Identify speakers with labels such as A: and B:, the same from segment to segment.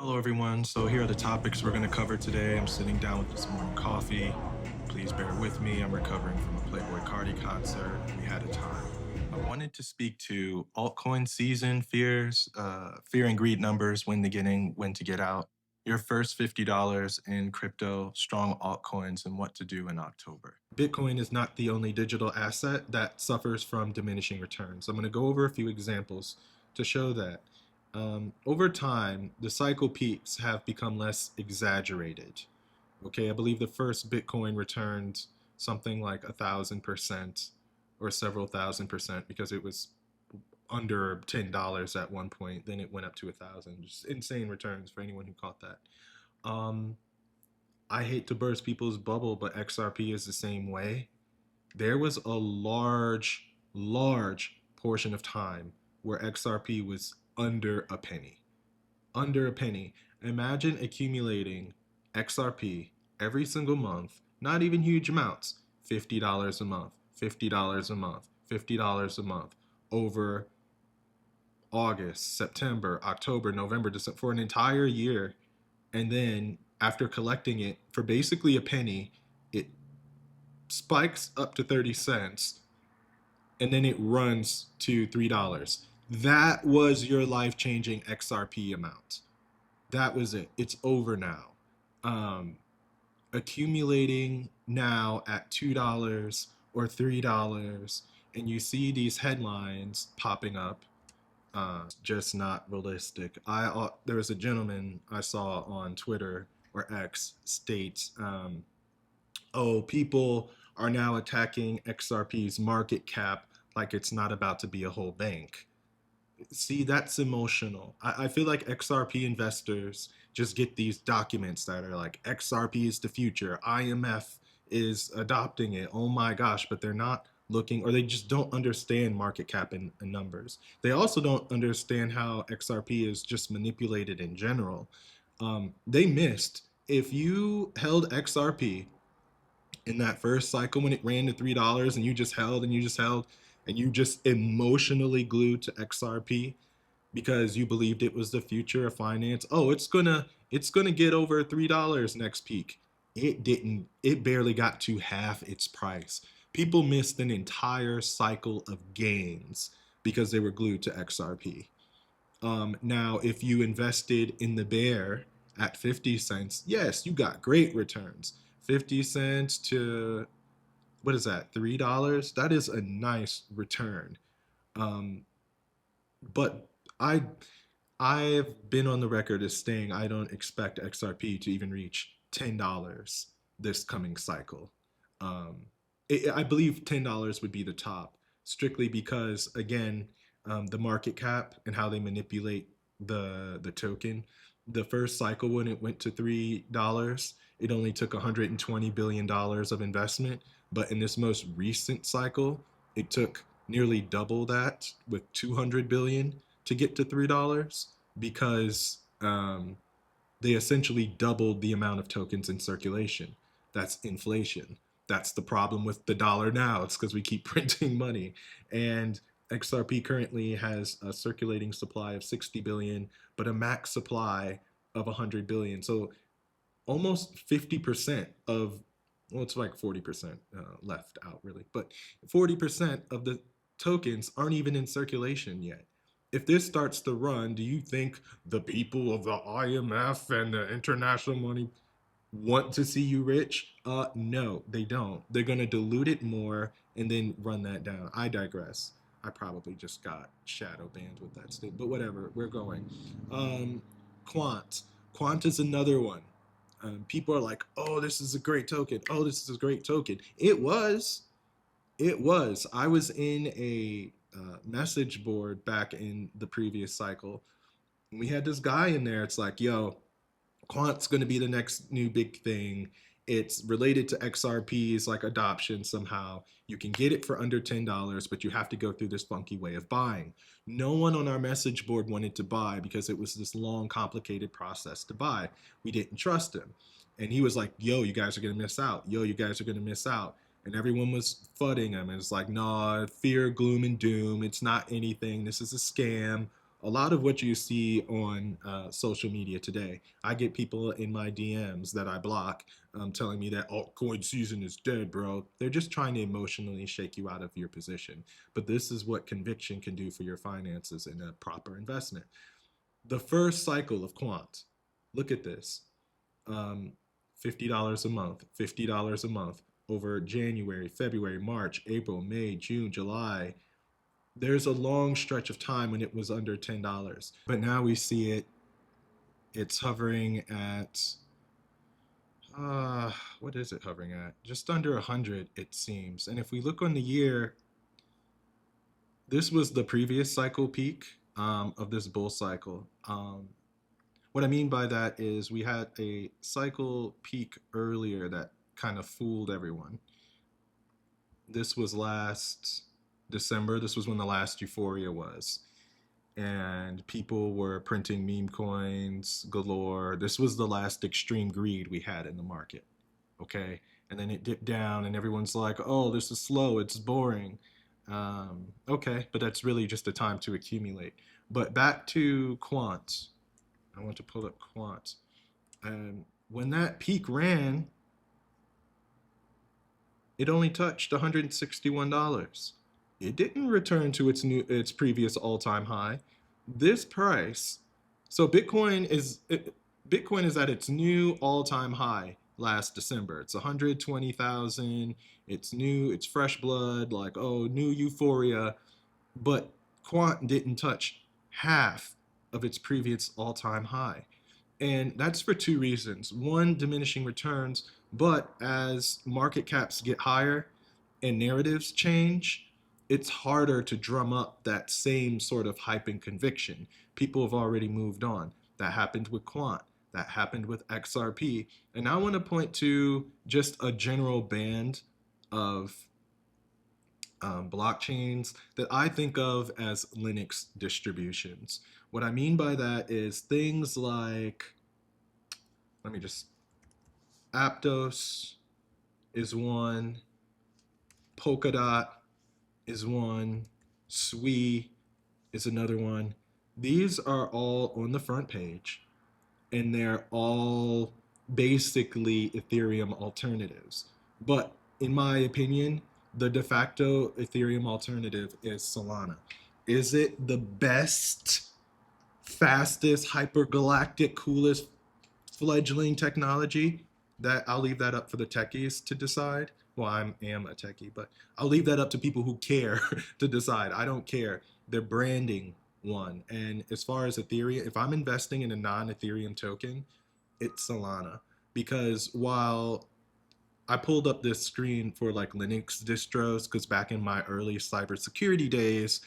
A: Hello, everyone. So, here are the topics we're going to cover today. I'm sitting down with some morning coffee. Please bear with me. I'm recovering from a Playboy Cardi concert. We had a time. I wanted to speak to altcoin season fears, fear and greed numbers, when to get in, when to get out, your first $50 in crypto, strong altcoins, and what to do in October. Bitcoin is not the only digital asset that suffers from diminishing returns. I'm going to go over a few examples to show that. Over time, the cycle peaks have become less exaggerated. Okay, I believe the first Bitcoin returned something like 1,000% or several thousand% because it was under $10 at one point. Then it went up to 1,000. Just insane returns for anyone who caught that. Um, I hate to burst people's bubble, but XRP is the same way. There was a large portion of time where XRP was under a penny. Under a penny. Imagine accumulating XRP every single month, not even huge amounts, $50 a month, $50 a month, $50 a month over August, September, October, November, December, for an entire year. And then after collecting it for basically a penny, it spikes up to 30 cents and then it runs to $3. That was your life changing XRP amount. That was it. It's over now. Um, Accumulating now at $2 or $3, and you see these headlines popping up. Just not realistic. There was a gentleman I saw on Twitter or X states, "Oh, people are now attacking XRP's market cap like it's not about to be a whole bank." See, that's emotional. I feel like XRP investors just get these documents that are like XRP is the future, IMF is adopting it. Oh my gosh, but they're not looking, or they just don't understand market cap and numbers. They also don't understand how XRP is just manipulated in general. They missed. If you held XRP in that first cycle when it ran to $3 and you just held and you just held and you just emotionally glued to XRP because you believed it was the future of finance. Oh, it's gonna get over $3 next peak. It didn't. It barely got to half its price. People missed an entire cycle of gains because they were glued to XRP. Now, if you invested in the bear at 50 cents, yes, you got great returns. 50 cents to, what is that, $3? That is a nice return. Um, but I I've been on the record as saying I don't expect XRP to even reach $10 this coming cycle. Um, I believe $10 would be the top, strictly because again, the market cap and how they manipulate the token. The first cycle when it went to $3, it only took $120 billion of investment, but in this most recent cycle, it took nearly double that with 200 billion to get to $3 because they essentially doubled the amount of tokens in circulation. That's inflation. That's the problem with the dollar now. It's because we keep printing money. And XRP currently has a circulating supply of 60 billion, but a max supply of 100 billion. So almost 50% of, well, it's like 40% left out really, but 40% of the tokens aren't even in circulation yet. If this starts to run, do you think the people of the IMF and the international money want to see you rich? No, they don't. They're going to dilute it more and then run that down. I digress. I probably just got shadow banned with that statement, but whatever. We're going. Um, Quant. Quant is another one. People are like, "Oh, this is a great token. Oh, this is a great token." It was. It was. I was in a message board back in the previous cycle. And we had this guy in there. It's like, yo, Quant's going to be the next new big thing. It's related to XRP's like adoption somehow. You can get it for under $10, but you have to go through this funky way of buying. No one on our message board wanted to buy because it was this long, complicated process to buy. We didn't trust him. And he was like, yo, you guys are going to miss out. Yo, you guys are going to miss out. And everyone was fudding him. It's like, nah, fear, gloom, and doom. It's not anything. This is a scam. A lot of what you see on social media today, I get people in my DMs that I block telling me that altcoin season is dead, bro. They're just trying to emotionally shake you out of your position. But this is what conviction can do for your finances in a proper investment. The first cycle of quant, look at this, um, $50 a month, $50 a month over January, February, March, April, May, June, July. There's a long stretch of time when it was under $10. But now we see it's hovering at, uh, what is it hovering at? Just under 100, it seems. And if we look on the year, this was the previous cycle peak of this bull cycle. What I mean by that is we had a cycle peak earlier that kind of fooled everyone. This was last December. This was when the last euphoria was. And people were printing meme coins galore. This was the last extreme greed we had in the market. Okay. And then it dipped down, and everyone's like, oh, this is slow. It's boring. Okay. But that's really just a time to accumulate. But back to quant. I want to pull up quant. And when that peak ran, it only touched $161. It didn't return to its previous all-time high. This price, so Bitcoin is at its new all-time high last December. It's 120,000. It's new, it's fresh blood, like oh, new euphoria, but quant didn't touch half of its previous all-time high. And that's for two reasons. One, diminishing returns, but as market caps get higher and narratives change, it's harder to drum up that same sort of hype and conviction. People have already moved on. That happened with Quant. That happened with XRP. And I want to point to just a general band of blockchains that I think of as Linux distributions. What I mean by that is things like, let me just, Aptos is one, Polkadot is one, Sui is another one. These are all on the front page, and they're all basically Ethereum alternatives. But in my opinion, the de facto Ethereum alternative is Solana. Is it the best, fastest, hypergalactic, coolest fledgling technology? That I'll leave that up for the techies to decide. Well, I am a techie, but I'll leave that up to people who care to decide. I don't care. They're branding one. And as far as Ethereum, if I'm investing in a non-Ethereum token, it's Solana. Because while I pulled up this screen for like Linux distros, because back in my early cybersecurity days,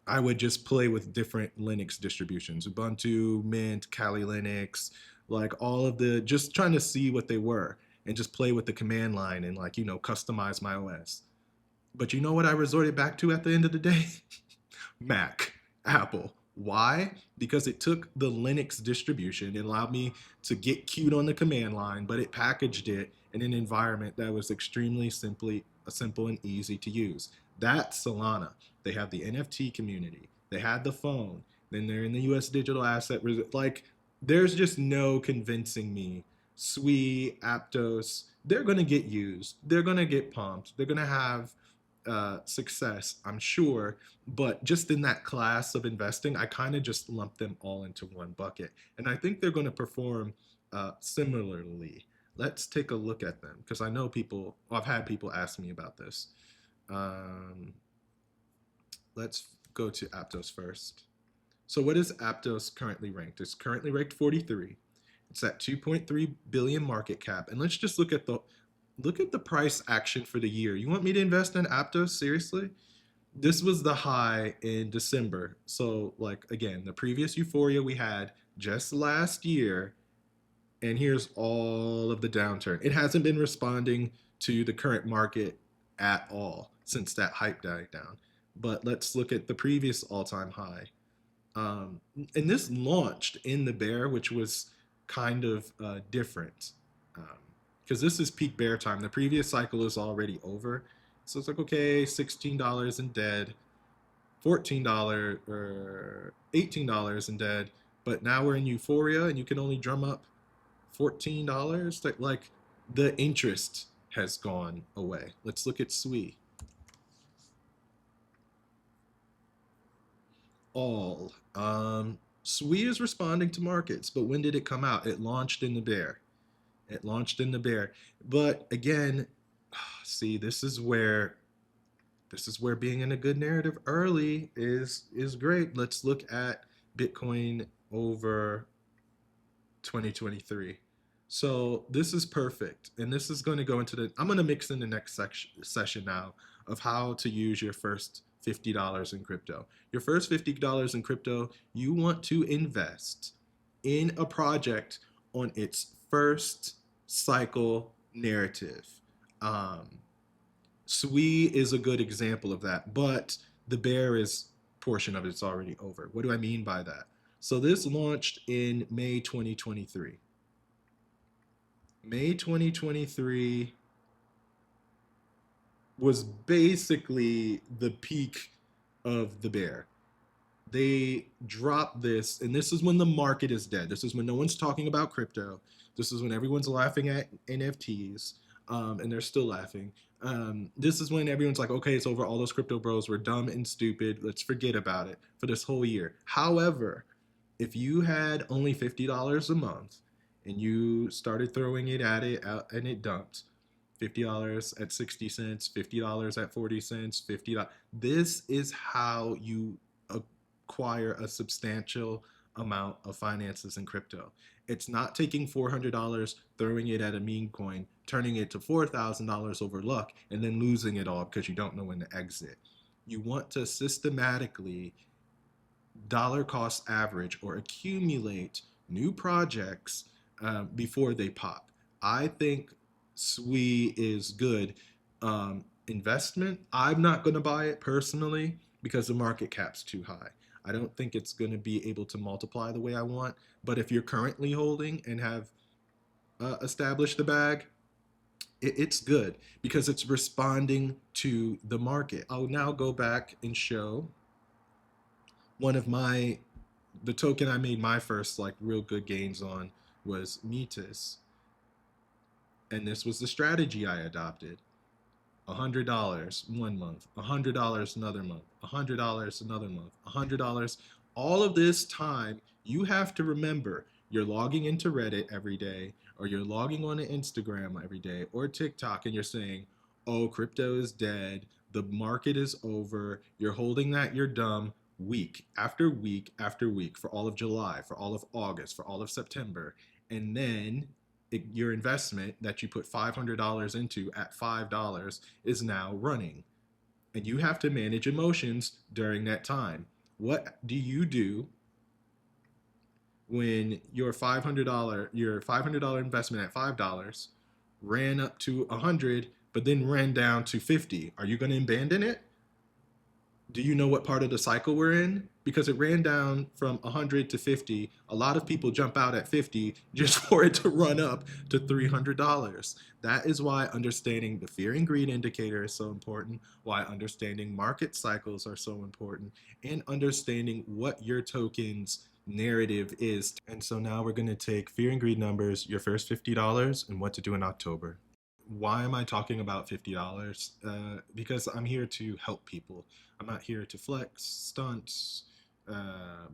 A: I would just play with different Linux distributions, Ubuntu, Mint, Kali Linux, like all of the, just trying to see what they were and just play with the command line and like, customize my OS. But you know what I resorted back to at the end of the day? Mac, Apple. Why? Because it took the Linux distribution and allowed me to get cute on the command line, but it packaged it in an environment that was extremely simple and easy to use. That's Solana. They have the NFT community. They had the phone. Then they're in the US digital asset. Like, there's just no convincing me. Sui, Aptos, they're going to get used. They're going to get pumped. They're going to have success, I'm sure. But just in that class of investing, I kind of just lump them all into one bucket. And I think they're going to perform similarly. Let's take a look at them because I know I've had people ask me about this. Let's go to Aptos first. So what is Aptos currently ranked? It's currently ranked 43. It's at 2.3 billion market cap. And let's just look at the price action for the year. You want me to invest in Aptos? Seriously? This was the high in December. So like, again, the previous euphoria we had just last year, and here's all of the downturn. It hasn't been responding to the current market at all since that hype died down. But let's look at the previous all-time high. And this launched in the bear, which was kind of different because this is peak bear time. The previous cycle is already over. So it's like, okay, $16 and dead. $14 or $18 in debt, but now we're in euphoria and you can only drum up $14. Like the interest has gone away. Let's look at SWE. All. SWE is responding to markets, but when did it come out? It launched in the bear. It launched in the bear. But again, see, this is where being in a good narrative early is great. Let's look at Bitcoin over 2023. So this is perfect. And this is going to go into I'm going to mix in the next session now of how to use your first $50 in crypto. Your first $50 in crypto, you want to invest in a project on its first cycle narrative. SWE is a good example of that, but the bear is portion of it's already over. What do I mean by that? So this launched in May 2023. May 2023 was basically the peak of the bear. They dropped this, and this is when the market is dead. This is when no one's talking about crypto. This is when everyone's laughing at NFTs, and they're still laughing. This is when everyone's like, okay, it's over. All those crypto bros were dumb and stupid. Let's forget about it for this whole year. However, if you had only $50 a month and you started throwing it at it out and it dumped, $50 at 60 cents, $50 at 40 cents, $50. This is how you acquire a substantial amount of finances in crypto. It's not taking $400, throwing it at a meme coin, turning it to $4,000 over luck, and then losing it all because you don't know when to exit. You want to systematically dollar cost average or accumulate new projects before they pop. I think SWE is good investment. I'm not going to buy it personally because the market cap's too high. I don't think it's going to be able to multiply the way I want. But if you're currently holding and have established the bag, it's good because it's responding to the market. I'll now go back and show one of the token I made my first like real good gains on was Metis. And this was the strategy I adopted. $100 one month, $100 another month, $100 another month, $100. All of this time, you have to remember you're logging into Reddit every day, or you're logging on to Instagram every day, or TikTok, and you're saying, oh, crypto is dead, the market is over, you're holding that, you're dumb, week after week after week for all of July, for all of August, for all of September. And then your investment that you put $500 into at $5 is now running. And you have to manage emotions during that time. What do you do when your $500 investment at $5 ran up to $100 but then ran down to $50? Are you going to abandon it? Do you know what part of the cycle we're in? Because it ran down from 100 to 50. A lot of people jump out at 50 just for it to run up to $300. That is why understanding the fear and greed indicator is so important, why understanding market cycles are so important, and understanding what your token's narrative is. And so now we're going to take fear and greed numbers, your first $50, and what to do in October. Why am I talking about $50? Because I'm here to help people. I'm not here to flex, stunts,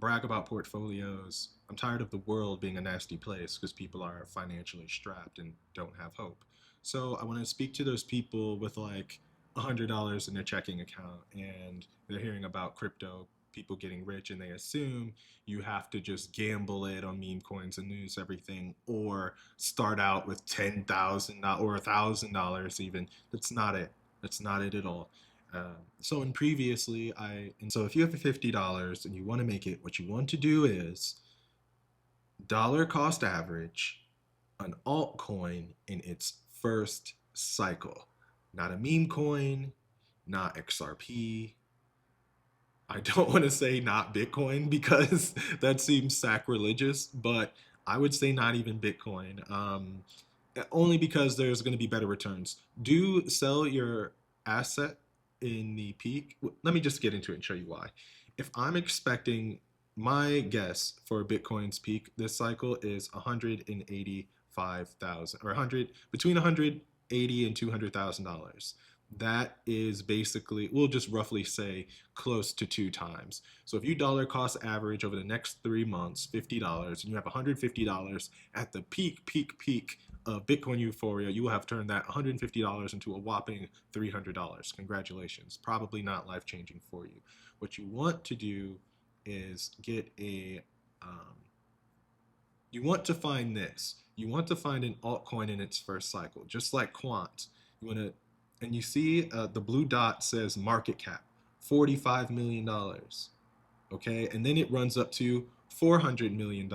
A: brag about portfolios. I'm tired of the world being a nasty place because people are financially strapped and don't have hope. So I want to speak to those people with like $100 in their checking account and they're hearing about crypto, people getting rich, and they assume you have to just gamble it on meme coins and lose everything, or start out with $10,000 or $1,000 even. That's not it. That's not it at all. So if you have $50 and you want to make it, what you want to do is dollar cost average an altcoin in its first cycle, not a meme coin, not XRP. I don't want to say not Bitcoin because that seems sacrilegious, but I would say not even Bitcoin, only because there's going to be better returns. Do sell your asset in the peak, let me just get into it and show you why. If I'm expecting, my guess for Bitcoin's peak this cycle is 185,000 or 100, between 180 and $200,000. That is basically, we'll just roughly say close to 2 times. So if you dollar cost average over the next 3 months $50, and you have $150 at the peak of Bitcoin euphoria, you will have turned that $150 into a whopping $300. Congratulations. Probably not life changing for you. What you want to do is get a, you want to find this. You want to find an altcoin in its first cycle, just like Quant. You want to, and you see the blue dot says market cap, $45 million. Okay, and then it runs up to $400 million.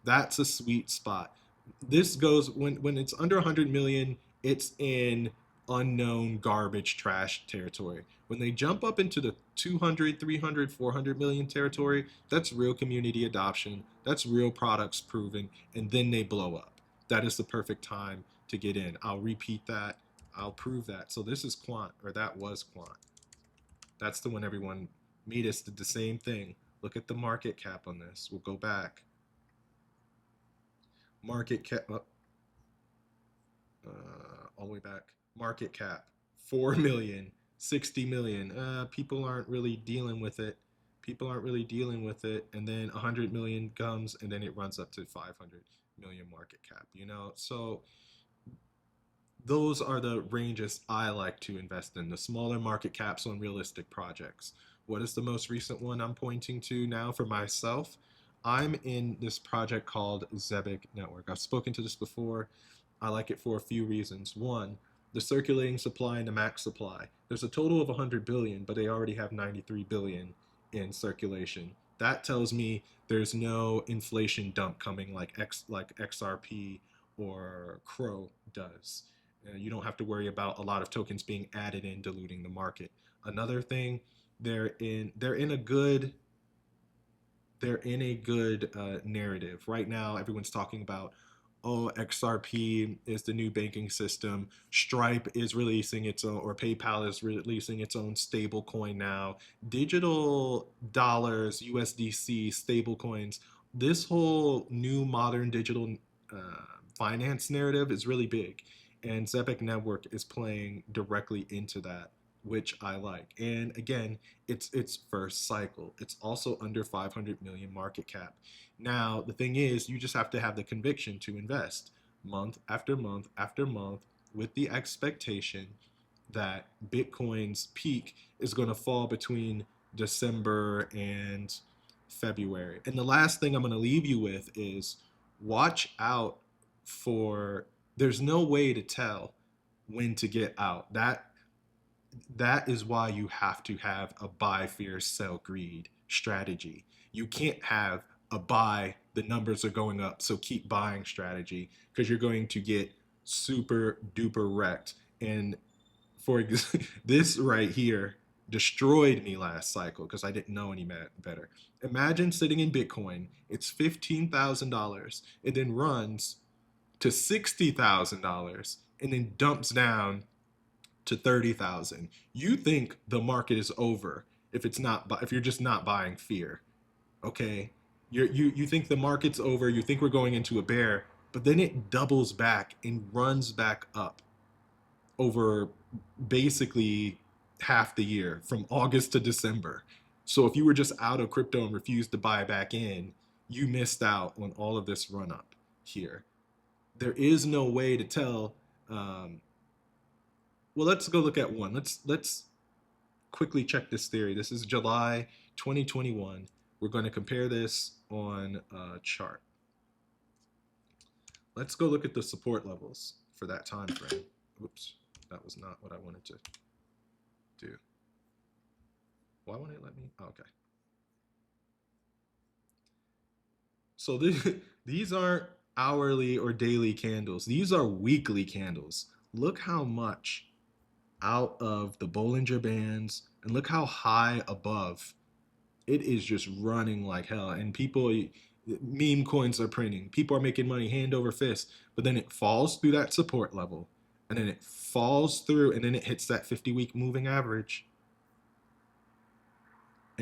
A: That's a sweet spot. This goes, when it's under 100 million, it's in unknown garbage trash territory. When they jump up into the 200, 300, 400 million territory, that's real community adoption, that's real products proven, and then they blow up. That is the perfect time to get in. I'll repeat that. I'll prove that. So this is Quant, or that was Quant. That's the one everyone, Metis did the same thing. Look at the market cap on this. We'll go back. Market cap, all the way back. Market cap, 4 million, 60 million. People aren't really dealing with it. People aren't really dealing with it. And then 100 million comes, and then it runs up to 500 million market cap, you know? So those are the ranges I like to invest in, the smaller market caps on realistic projects. What is the most recent one I'm pointing to now for myself? I'm in this project called Zebic Network. I've spoken to this before. I like it for a few reasons. One, the circulating supply and the max supply. There's a total of 100 billion, but they already have 93 billion in circulation. That tells me there's no inflation dump coming like XRP or Crow does. You don't have to worry about a lot of tokens being added in, diluting the market. Another thing, they're in a good narrative right now. Everyone's talking about, oh, XRP is the new banking system. Stripe is releasing its own, or PayPal is releasing its own stable coin now. Digital dollars, USDC, stable coins. This whole new modern digital finance narrative is really big. And Zebic Network is playing directly into that, which I like. And again, it's its first cycle. It's also under 500 million market cap. Now, the thing is, you just have to have the conviction to invest month after month after month with the expectation that Bitcoin's peak is going to fall between December and February. And the last thing I'm going to leave you with is watch out for, there's no way to tell when to get out. That is why you have to have a buy fear, sell greed strategy. You can't have a buy, the numbers are going up, so keep buying strategy, because you're going to get super duper wrecked. And for this right here destroyed me last cycle because I didn't know any better. Imagine sitting in Bitcoin, it's $15,000, it then runs to $60,000 and then dumps down to 30,000. You think the market is over if you're just not buying fear. Okay? You think the market's over, you think we're going into a bear, but then it doubles back and runs back up over basically half the year from August to December. So if you were just out of crypto and refused to buy back in, you missed out on all of this run up here. There is no way to tell. Well, let's go look at one. Let's quickly check this theory. This is July 2021. We're going to compare this on a chart. Let's go look at the support levels for that time frame. Oops, that was not what I wanted to do. Why won't it let me? Oh, okay. So these aren't hourly or daily candles. These are weekly candles. Look how much out of the Bollinger Bands, and look how high above. It is just running like hell. And people, meme coins are printing. People are making money hand over fist. But then it falls through that support level. And then it falls through, and then it hits that 50-week moving average.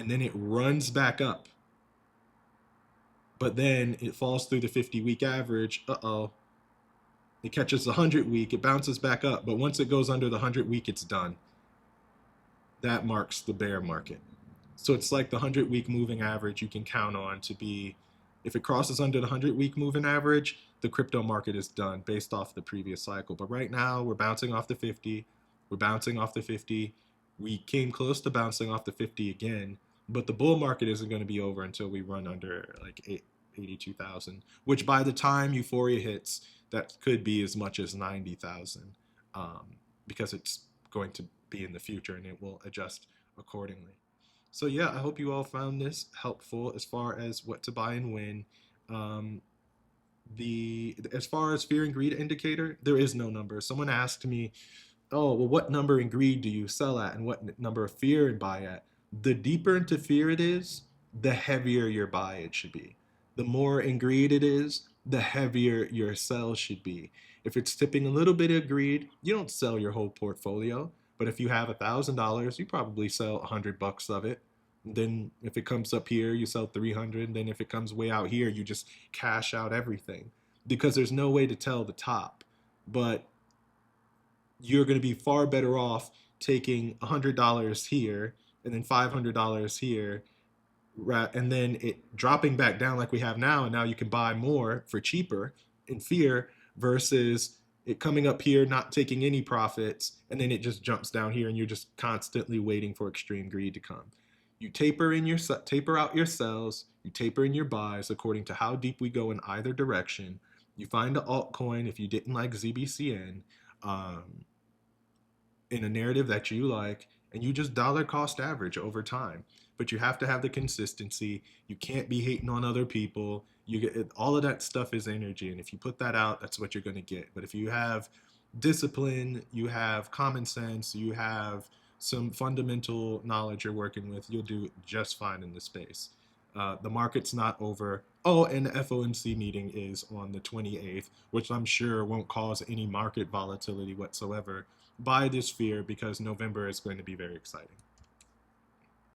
A: and then it runs back up, but then it falls through the 50-week average. Uh-oh. It catches the 100-week, it bounces back up, but once it goes under the 100-week, it's done. That marks the bear market. So it's like the 100-week moving average you can count on to be, if it crosses under the 100-week moving average, the crypto market is done based off the previous cycle. But right now, we're bouncing off the 50. We're bouncing off the 50. We came close to bouncing off the 50 again, but the bull market isn't going to be over until we run under like 82,000, which by the time euphoria hits, that could be as much as 90,000, because it's going to be in the future and it will adjust accordingly. So yeah, I hope you all found this helpful as far as what to buy and when. Um, the As far as fear and greed indicator, there is no number. Someone asked me, oh, well, what number in greed do you sell at and what number of fear and buy at? The deeper into fear it is, the heavier your buy it should be. The more in greed it is, the heavier your sell should be. If it's tipping a little bit of greed, you don't sell your whole portfolio. But if you have $1,000, you probably sell $100 of it. Then if it comes up here, you sell 300. Then if it comes way out here, you just cash out everything, because there's no way to tell the top. But you're going to be far better off taking $100 here and then $500 here, and then it dropping back down like we have now, and now you can buy more for cheaper in fear, versus it coming up here, not taking any profits, and then it just jumps down here and you're just constantly waiting for extreme greed to come. You taper out your sells, you taper in your buys according to how deep we go in either direction. You find an altcoin if you didn't like ZBCN, um, in a narrative that you like, and you just dollar cost average over time. But you have to have the consistency. You can't be hating on other people. You get all of that stuff is energy, and if you put that out, that's what you're going to get. But if you have discipline, you have common sense, you have some fundamental knowledge you're working with, you'll do just fine in this space. The market's not over. Oh, and the FOMC meeting is on the 28th, which I'm sure won't cause any market volatility whatsoever. Buy this fear because November is going to be very exciting.